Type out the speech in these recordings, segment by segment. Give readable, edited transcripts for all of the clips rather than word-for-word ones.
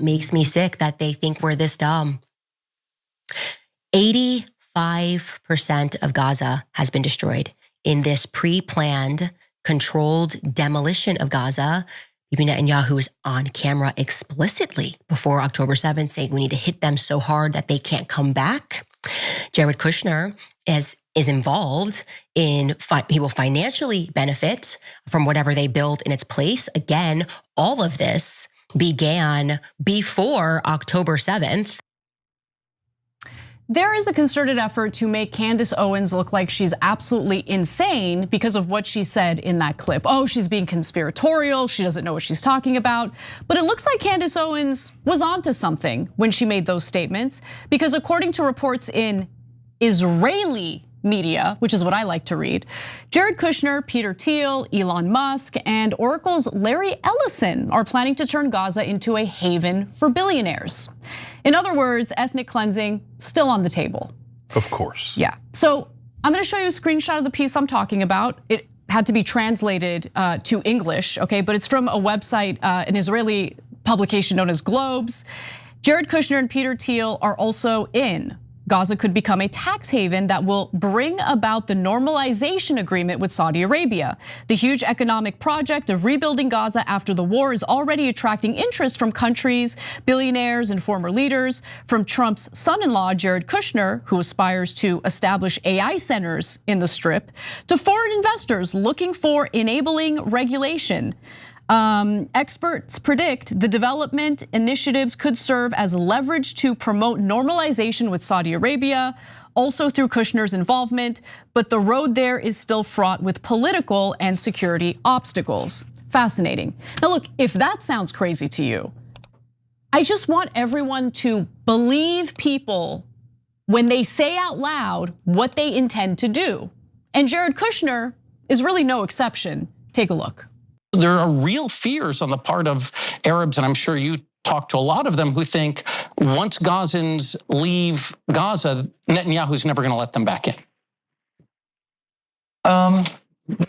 makes me sick that they think we're this dumb. 85% of Gaza has been destroyed in this pre-planned, controlled demolition of Gaza. Bibi Netanyahu is on camera explicitly before October 7th saying we need to hit them so hard that they can't come back. Jared Kushner is involved in, he will financially benefit from whatever they build in its place. Again, all of this began before October 7th. There is a concerted effort to make Candace Owens look like she's absolutely insane because of what she said in that clip. Oh, she's being conspiratorial, she doesn't know what she's talking about. But it looks like Candace Owens was onto something when she made those statements, because according to reports in Israeli media, which is what I like to read, Jared Kushner, Peter Thiel, Elon Musk, and Oracle's Larry Ellison are planning to turn Gaza into a haven for billionaires. In other words, ethnic cleansing still on the table. Of course. Yeah, so I'm gonna show you a screenshot of the piece I'm talking about. It had to be translated to English, okay? But it's from a website, an Israeli publication known as Globes. Jared Kushner and Peter Thiel are also in. Gaza could become a tax haven that will bring about the normalization agreement with Saudi Arabia. The huge economic project of rebuilding Gaza after the war is already attracting interest from countries, billionaires, and former leaders. From Trump's son-in-law, Jared Kushner, who aspires to establish AI centers in the Strip, to foreign investors looking for enabling regulation. Experts predict the development initiatives could serve as leverage to promote normalization with Saudi Arabia, also through Kushner's involvement, but the road there is still fraught with political and security obstacles. Fascinating. Now look, if that sounds crazy to you, I just want everyone to believe people when they say out loud what they intend to do. And Jared Kushner is really no exception. Take a look. There are real fears on the part of Arabs, and I'm sure you talk to a lot of them, who think once Gazans leave Gaza, Netanyahu's never gonna let them back in.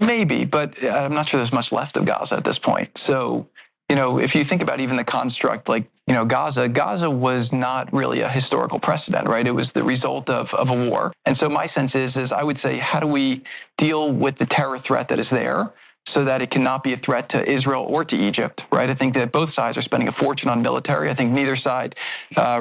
Maybe, but I'm not sure there's much left of Gaza at this point. So, if you think about even the construct, like, Gaza was not really a historical precedent, right? It was the result of a war. And so my sense is I would say, how do we deal with the terror threat that is there, so that it cannot be a threat to Israel or to Egypt, right? I think that both sides are spending a fortune on military. I think neither side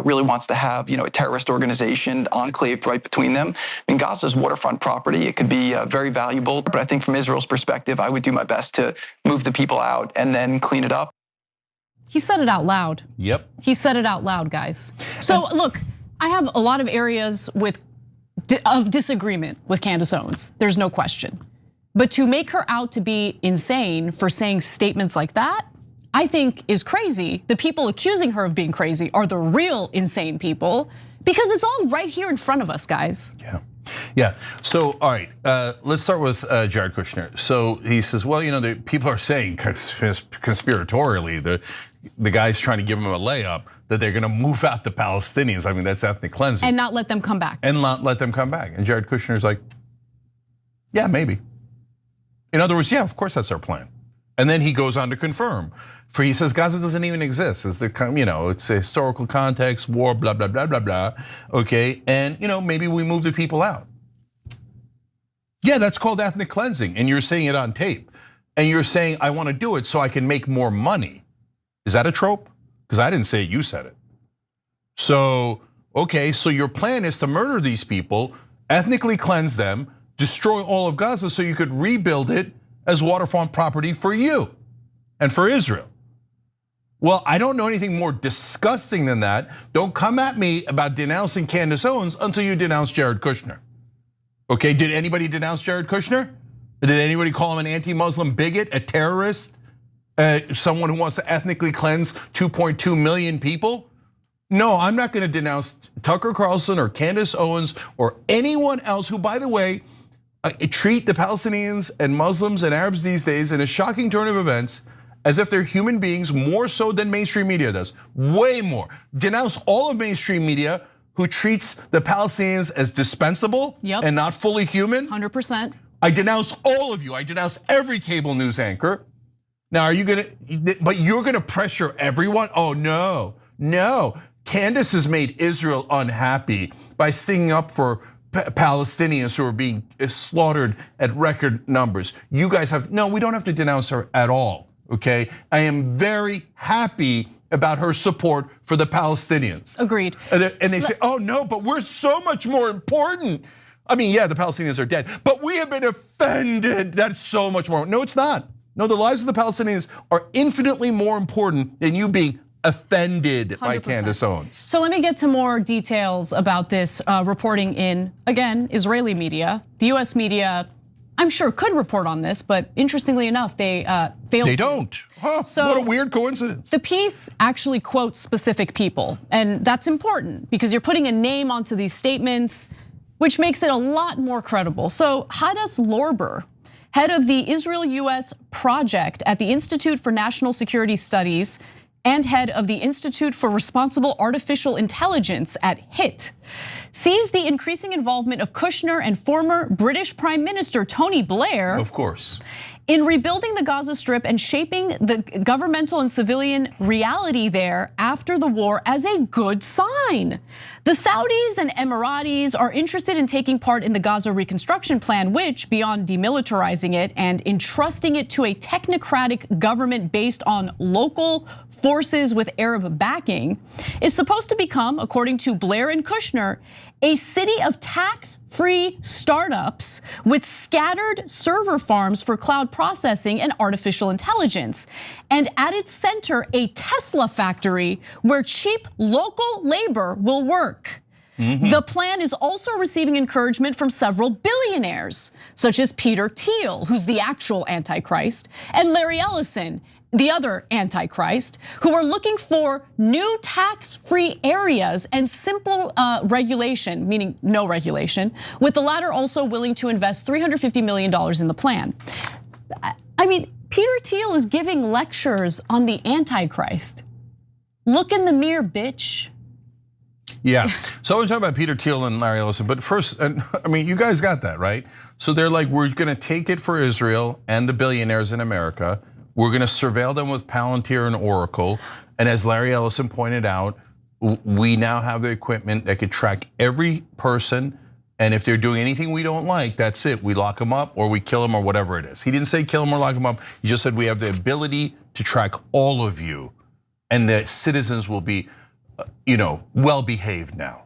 really wants to have, a terrorist organization enclaved right between them. I mean, Gaza's waterfront property. It could be very valuable, but I think from Israel's perspective, I would do my best to move the people out and then clean it up. He said it out loud. Yep. He said it out loud, guys. So look, I have a lot of areas of disagreement with Candace Owens. There's no question. But to make her out to be insane for saying statements like that, I think is crazy. The people accusing her of being crazy are the real insane people, because it's all right here in front of us, guys. Yeah. So, all right, let's start with Jared Kushner. So he says, well, the people are saying conspiratorially, the guy's trying to give him a layup that they're gonna move out the Palestinians. I mean, that's ethnic cleansing. And not let them come back. And not let them come back. And Jared Kushner's like, yeah, maybe. In other words, yeah, of course that's our plan. And then he goes on to confirm. For he says Gaza doesn't even exist. It's it's a historical context, war, blah, blah, blah, blah, blah. Okay, and maybe we move the people out. Yeah, that's called ethnic cleansing, and you're saying it on tape. And you're saying, I want to do it so I can make more money. Is that a trope? Because I didn't say it, you said it. So, okay, so your plan is to murder these people, ethnically cleanse them, destroy all of Gaza so you could rebuild it as waterfront property for you and for Israel. Well, I don't know anything more disgusting than that. Don't come at me about denouncing Candace Owens until you denounce Jared Kushner. Okay, did anybody denounce Jared Kushner? Did anybody call him an anti-Muslim bigot, a terrorist, someone who wants to ethnically cleanse 2.2 million people? No, I'm not gonna denounce Tucker Carlson or Candace Owens or anyone else who, by the way, treat the Palestinians and Muslims and Arabs these days in a shocking turn of events as if they're human beings, more so than mainstream media does, way more. Denounce all of mainstream media who treats the Palestinians as dispensable and not fully human. 100%. I denounce all of you. I denounce every cable news anchor. Now, but you're gonna pressure everyone? Oh no, no. Candace has made Israel unhappy by sticking up for Palestinians who are being slaughtered at record numbers. You guys have, no, we don't have to denounce her at all, okay? I am very happy about her support for the Palestinians. Agreed. And they say, oh no, but we're so much more important. I mean, yeah, the Palestinians are dead, but we have been offended. That's so much more. No, it's not. No, the lives of the Palestinians are infinitely more important than you being offended 100%. By Candace Owens. So let me get to more details about this reporting in, again, Israeli media. The US media, I'm sure, could report on this, but interestingly enough, they failed. They don't. Huh, so what a weird coincidence. The piece actually quotes specific people, and that's important because you're putting a name onto these statements, which makes it a lot more credible. So Hadass Lorber, head of the Israel-US project at the Institute for National Security Studies and head of the Institute for Responsible Artificial Intelligence at HIT, sees the increasing involvement of Kushner and former British Prime Minister Tony Blair, of course, in rebuilding the Gaza Strip and shaping the governmental and civilian reality there after the war as a good sign. The Saudis and Emiratis are interested in taking part in the Gaza reconstruction plan, which, beyond demilitarizing it and entrusting it to a technocratic government based on local forces with Arab backing, is supposed to become, according to Blair and Kushner, a city of tax-free startups with scattered server farms for cloud processing and artificial intelligence. And at its center, a Tesla factory where cheap local labor will work. The plan is also receiving encouragement from several billionaires, such as Peter Thiel, who's the actual Antichrist, and Larry Ellison, the other Antichrist, who are looking for new tax-free areas and simple regulation, meaning no regulation, with the latter also willing to invest $350 million in the plan. I mean, Peter Thiel is giving lectures on the Antichrist. Look in the mirror, bitch. Yeah, so I was talking about Peter Thiel and Larry Ellison, but first, I mean, you guys got that, right? So they're like, we're gonna take it for Israel and the billionaires in America. We're gonna surveil them with Palantir and Oracle. And as Larry Ellison pointed out, we now have the equipment that could track every person. And if they're doing anything we don't like, that's it. We lock them up or we kill them or whatever it is. He didn't say kill them or lock them up. He just said we have the ability to track all of you. And the citizens will be, well behaved now,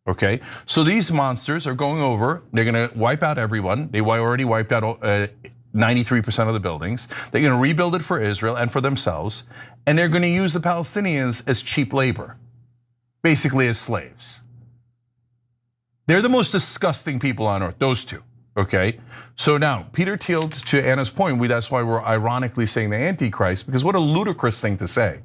okay? So these monsters are going over, they're gonna wipe out everyone. They already wiped out 93% of the buildings. They're gonna rebuild it for Israel and for themselves. And they're gonna use the Palestinians as cheap labor, basically as slaves. They're the most disgusting people on earth, those two, okay? So now, Peter Thiel, to Anna's point, that's why we're ironically saying the Antichrist, because what a ludicrous thing to say.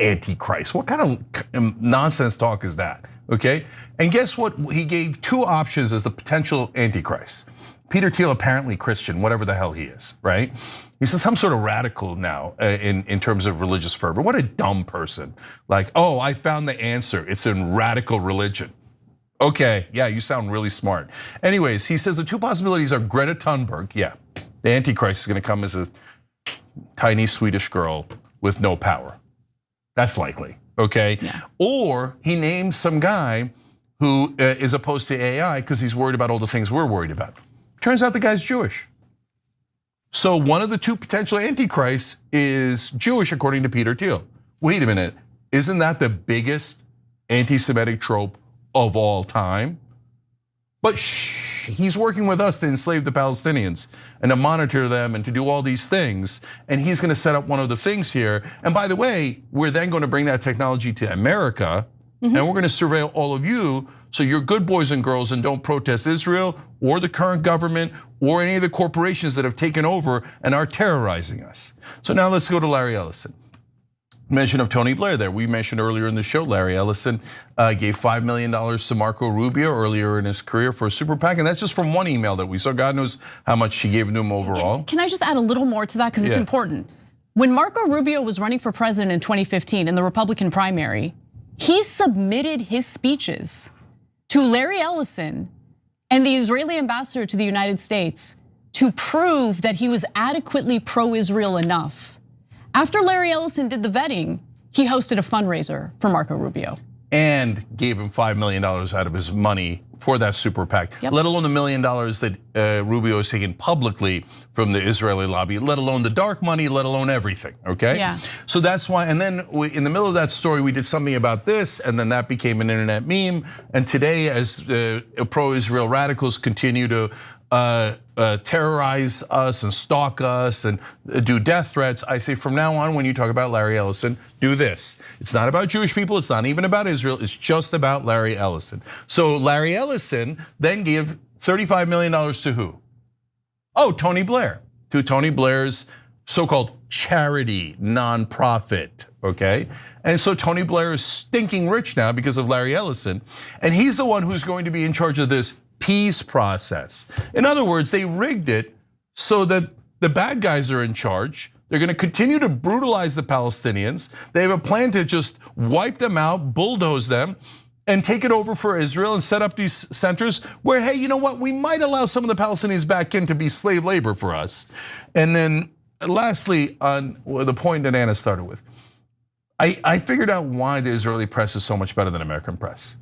Antichrist, what kind of nonsense talk is that, okay? And guess what, he gave two options as the potential Antichrist. Peter Thiel, apparently Christian, whatever the hell he is, right? He's some sort of radical now in terms of religious fervor. What a dumb person. Like, oh, I found the answer, it's in radical religion. Okay, yeah, you sound really smart. Anyways, he says the two possibilities are Greta Thunberg, yeah. The Antichrist is gonna come as a tiny Swedish girl with no power. That's likely, okay? Yeah. Or he named some guy who is opposed to AI because he's worried about all the things we're worried about. Turns out the guy's Jewish. So one of the two potential Antichrists is Jewish according to Peter Thiel. Wait a minute, isn't that the biggest anti-Semitic trope of all time? But he's working with us to enslave the Palestinians and to monitor them and to do all these things. And he's gonna set up one of the things here. And by the way, we're then gonna bring that technology to America and we're gonna surveil all of you so you're good boys and girls and don't protest Israel or the current government or any of the corporations that have taken over and are terrorizing us. So now let's go to Larry Ellison. Mention of Tony Blair there. We mentioned earlier in the show, Larry Ellison gave $5 million to Marco Rubio earlier in his career for a super PAC, and that's just from one email that we saw. God knows how much she gave to him overall. Can I just add a little more to that, because it's important. When Marco Rubio was running for president in 2015 in the Republican primary, he submitted his speeches to Larry Ellison and the Israeli ambassador to the United States to prove that he was adequately pro-Israel enough. After Larry Ellison did the vetting, he hosted a fundraiser for Marco Rubio. And gave him $5 million out of his money for that super PAC, let alone the $1 million that Rubio has taken publicly from the Israeli lobby, let alone the dark money, let alone everything, okay? Yeah. So that's why, and then in the middle of that story, we did something about this, and then that became an internet meme. And today, as pro-Israel radicals continue to terrorize us and stalk us and do death threats, I say from now on, when you talk about Larry Ellison, do this. It's not about Jewish people, it's not even about Israel, it's just about Larry Ellison. So Larry Ellison then gave $35 million to who? Oh, Tony Blair, to Tony Blair's so-called charity nonprofit, okay? And so Tony Blair is stinking rich now because of Larry Ellison, and he's the one who's going to be in charge of this peace process. In other words, they rigged it so that the bad guys are in charge. They're going to continue to brutalize the Palestinians. They have a plan to just wipe them out, bulldoze them, and take it over for Israel and set up these centers where, hey, you know what? We might allow some of the Palestinians back in to be slave labor for us. And then lastly, on the point that Anna started with, I figured out why the Israeli press is so much better than American press.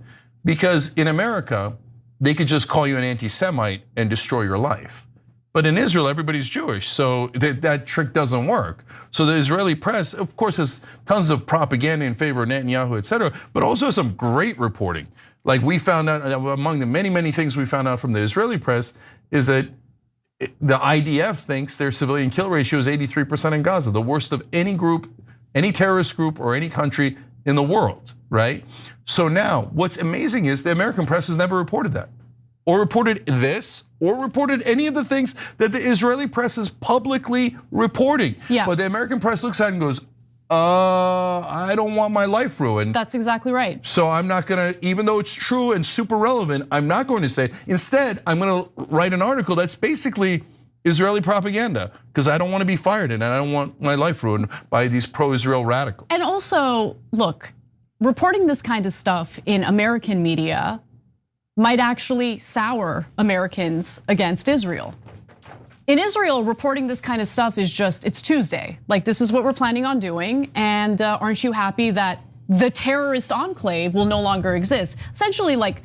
Because in America, they could just call you an anti-Semite and destroy your life. But in Israel, everybody's Jewish, so that trick doesn't work. So the Israeli press, of course, has tons of propaganda in favor of Netanyahu, et cetera, but also some great reporting. Like we found out, among the many, many things we found out from the Israeli press is that the IDF thinks their civilian kill ratio is 83% in Gaza, the worst of any group, any terrorist group or any country in the world, right? So now, what's amazing is the American press has never reported that, or reported this, or reported any of the things that the Israeli press is publicly reporting. Yeah. But the American press looks at it and goes, I don't want my life ruined. That's exactly right. So I'm not gonna, even though it's true and super relevant, I'm not going to say it. Instead, I'm gonna write an article that's basically Israeli propaganda, because I don't want to be fired and I don't want my life ruined by these pro-Israel radicals. And also, look, reporting this kind of stuff in American media might actually sour Americans against Israel. In Israel, reporting this kind of stuff is just, it's Tuesday. Like, this is what we're planning on doing, and aren't you happy that the terrorist enclave will no longer exist? Essentially, like,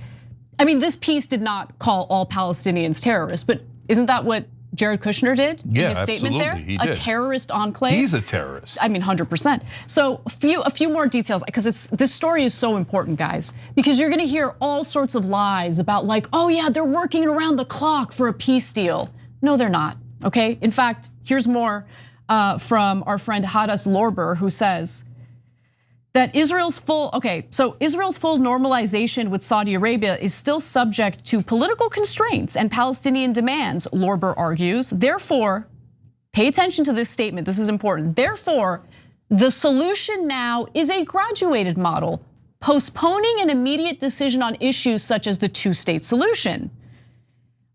I mean, this piece did not call all Palestinians terrorists, but isn't that what Jared Kushner did in his statement there? He did. A terrorist enclave. He's a terrorist. I mean, 100%. So a few more details, because this story is so important, guys, because you're gonna hear all sorts of lies about like, oh yeah, they're working around the clock for a peace deal. No, they're not, okay? In fact, here's more from our friend Hadas Lorber, who says that Israel's full normalization with Saudi Arabia is still subject to political constraints and Palestinian demands, Lorber argues. Therefore, pay attention to this statement, this is important. Therefore, the solution now is a graduated model, postponing an immediate decision on issues such as the two-state solution.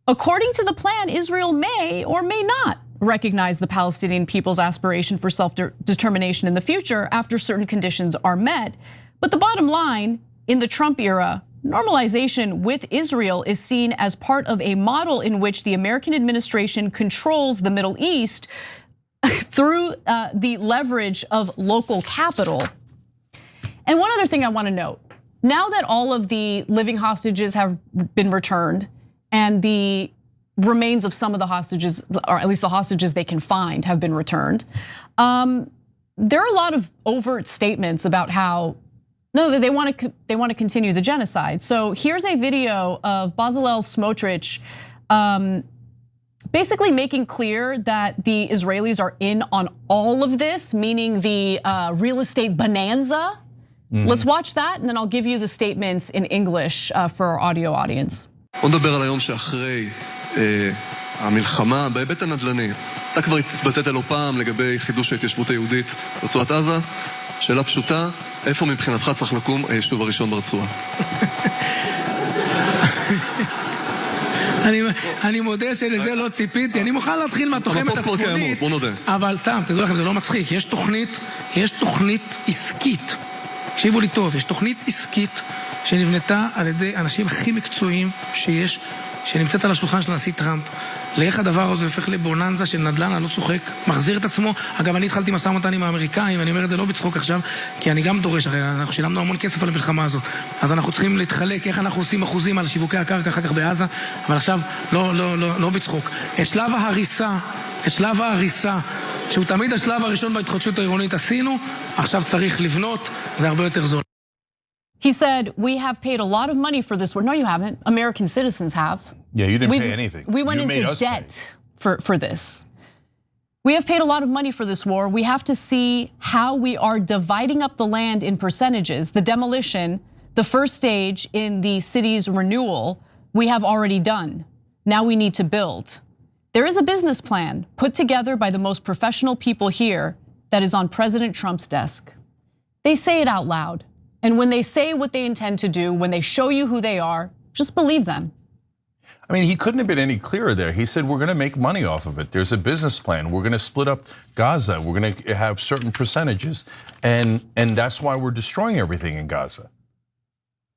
According to the plan, Israel may or may not recognize the Palestinian people's aspiration for self-determination in the future after certain conditions are met. But the bottom line, in the Trump era, normalization with Israel is seen as part of a model in which the American administration controls the Middle East through the leverage of local capital. And one other thing I want to note, now that all of the living hostages have been returned and the remains of some of the hostages, or at least the hostages they can find, have been returned, there are a lot of overt statements about how no, they want to continue the genocide. So here's a video of Bezalel Smotrich basically making clear that the Israelis are in on all of this, meaning the real estate bonanza. Let's watch that, and then I'll give you the statements in English for our audio audience. בוא נדבר על היום שאחרי המלחמה בהיבט הנדל"ני. אתה כבר התבטאת לא פעם לגבי חידוש ההתיישבות היהודית ברצועת עזה. שאלה פשוטה, איפה מבחינתך צריך לקום היישוב הראשון ברצועה? אני מודה שלזה לא ציפיתי, אני מוכן להתחיל מהתוחמת הצפונית, אבל סתם, תדעו לכם, זה לא מצחיק, יש תוכנית עסקית, תקשיבו לי טוב, יש תוכנית עסקית שנבנתה על ידי אנשים הכי מקצועיים שיש שנמצאת על השולחן של הנשיא טראמפ, לאיך הדבר הזה הופך לבוננזה של נדל"ן, אני לא צוחק, מחזיר את עצמו. אגב, אני התחלתי משא ומתן עם האמריקאים, אני אומר את זה לא בצחוק עכשיו, כי אני גם דורש, הרי אנחנו שילמנו המון כסף על המלחמה הזאת. אז אנחנו צריכים להתחלק, איך אנחנו עושים אחוזים על שיווקי הקרקע אחר כך בעזה, אבל עכשיו לא בצחוק. את שלב ההריסה, שהוא תמיד השלב הראשון בהתחדשות העירונית עשינו, עכשיו צריך לבנות, זה הרבה יותר זול. He said, we have paid a lot of money for this war. No, you haven't. American citizens have. Yeah, you didn't pay anything. We went into debt for this. We have paid a lot of money for this war. We have to see how we are dividing up the land in percentages. The demolition, the first stage in the city's renewal, we have already done. Now we need to build. There is a business plan put together by the most professional people here that is on President Trump's desk. They say it out loud. And when they say what they intend to do, when they show you who they are, just believe them. I mean, he couldn't have been any clearer there. He said, we're gonna make money off of it. There's a business plan. We're gonna split up Gaza. We're gonna have certain percentages. And that's why we're destroying everything in Gaza.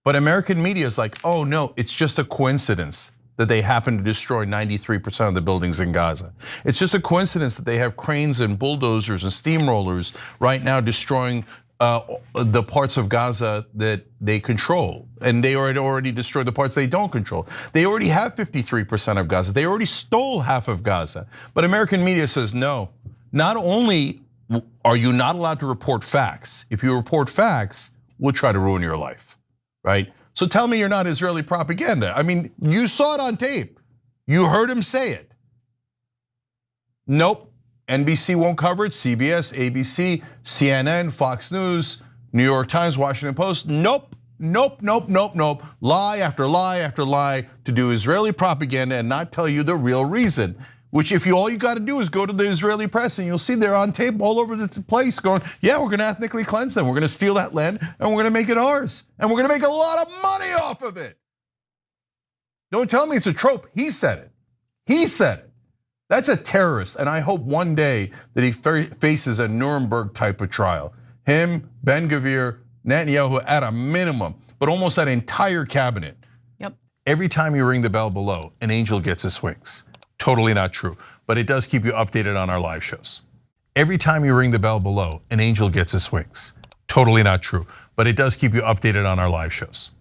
But American media is like, oh no, it's just a coincidence that they happen to destroy 93% of the buildings in Gaza. It's just a coincidence that they have cranes and bulldozers and steamrollers right now destroying the parts of Gaza that they control, and they already destroyed the parts they don't control. They already have 53% of Gaza. They already stole half of Gaza. But American media says no. Not only are you not allowed to report facts, if you report facts, we'll try to ruin your life, right? So tell me you're not Israeli propaganda. I mean, you saw it on tape. You heard him say it. Nope. NBC won't cover it, CBS, ABC, CNN, Fox News, New York Times, Washington Post. Nope. Lie after lie after lie to do Israeli propaganda and not tell you the real reason. Which if all you gotta do is go to the Israeli press and you'll see they're on tape all over the place going, yeah, we're gonna ethnically cleanse them. We're gonna steal that land and we're gonna make it ours. And we're gonna make a lot of money off of it. Don't tell me it's a trope, he said it. He said it. That's a terrorist, and I hope one day that he faces a Nuremberg type of trial. Him, Ben-Gvir, Netanyahu at a minimum, but almost that entire cabinet. Yep. Every time you ring the bell below, an angel gets his wings. Totally not true, but it does keep you updated on our live shows. Every time you ring the bell below, an angel gets his wings. Totally not true, but it does keep you updated on our live shows.